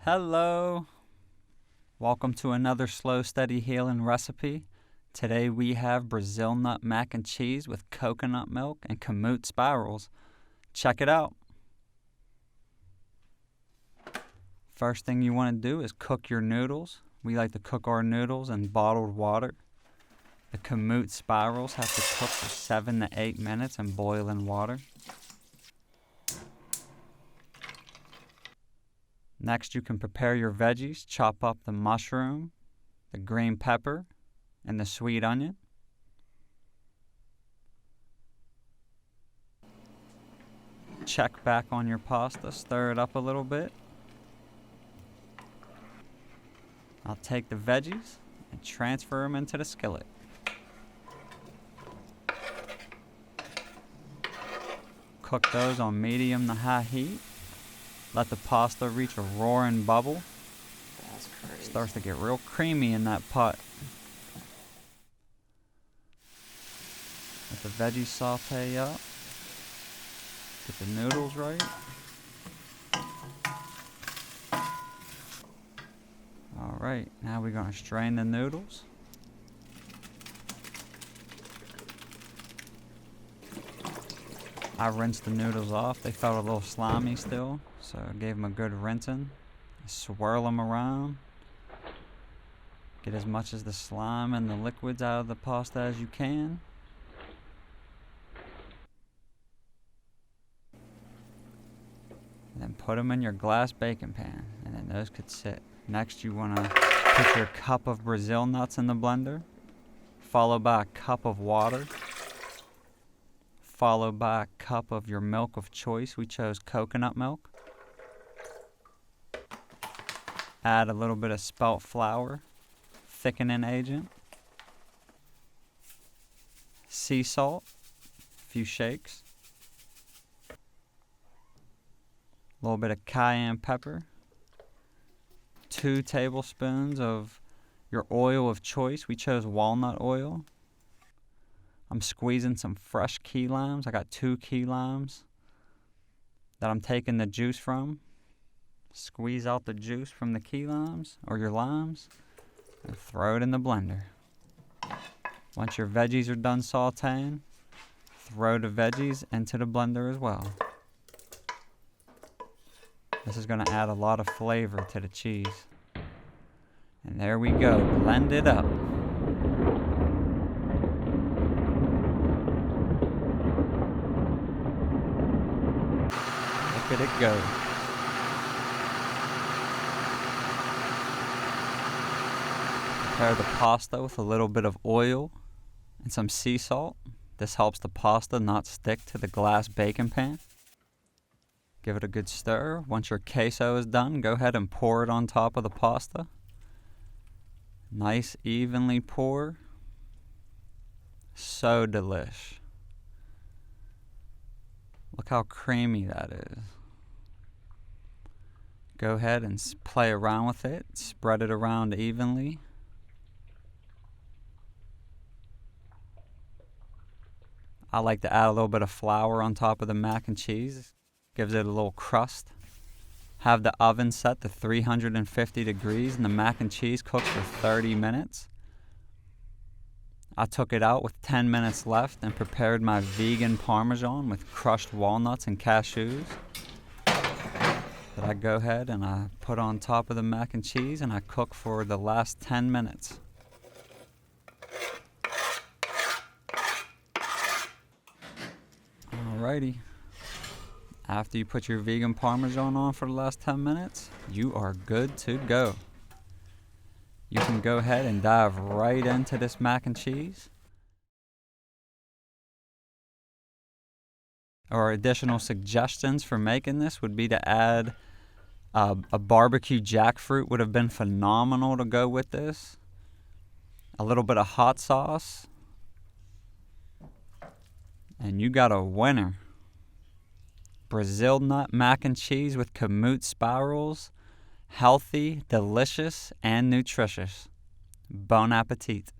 Hello. Welcome to another slow, steady healing recipe. Today we have Brazil nut mac and cheese with coconut milk and Kamut spirals. Check it out. First thing you want to do is cook your noodles. We like to cook our noodles in bottled water. The Kamut spirals have to cook for 7 to 8 minutes in boiling water. Next, you can prepare your veggies. Chop up the mushroom, the green pepper, and the sweet onion. Check back on your pasta, stir it up a little bit. I'll take the veggies and transfer them into the skillet. Cook those on medium to high heat. Let the pasta reach a roaring bubble. That's crazy. Starts to get real creamy in that pot. Let the veggies saute up. Get the noodles right. Alright, now we're going to strain the noodles. I rinsed the noodles off. They felt a little slimy still, so I gave them a good rinsing. Swirl them around. Get as much of the slime and the liquids out of the pasta as you can. And then put them in your glass baking pan, and then those could sit. Next, you want to put your cup of Brazil nuts in the blender, followed by a cup of water, followed by a cup of your milk of choice. We chose coconut milk. Add a little bit of spelt flour, thickening agent, sea salt, a few shakes, a little bit of cayenne pepper, 2 tablespoons of your oil of choice. We chose walnut oil. I'm squeezing some fresh key limes. I got 2 key limes that I'm taking the juice from. Squeeze out the juice from the key limes or your limes and throw it in the blender. Once your veggies are done sauteing, throw the veggies into the blender as well. This is going to add a lot of flavor to the cheese. And there we go, blend it up. Look at it go. Prepare the pasta with a little bit of oil and some sea salt. This helps the pasta not stick to the glass baking pan. Give it a good stir. Once your queso is done, go ahead and pour it on top of the pasta. Nice, evenly pour. So delish. Look how creamy that is. Go ahead and play around with it. Spread it around evenly. I like to add a little bit of flour on top of the mac and cheese. Gives it a little crust. Have the oven set to 350 degrees and the mac and cheese cooks for 30 minutes. I took it out with 10 minutes left and prepared my vegan parmesan with crushed walnuts and cashews that I go ahead and I put on top of the mac and cheese and I cook for the last 10 minutes. Alrighty. After you put your vegan parmesan on for the last 10 minutes, you are good to go. You can go ahead and dive right into this mac and cheese. Or additional suggestions for making this would be to add a barbecue jackfruit would have been phenomenal to go with this. A little bit of hot sauce. And you got a winner. Brazil nut mac and cheese with Kamut spirals. Healthy, delicious, and nutritious. Bon appetit.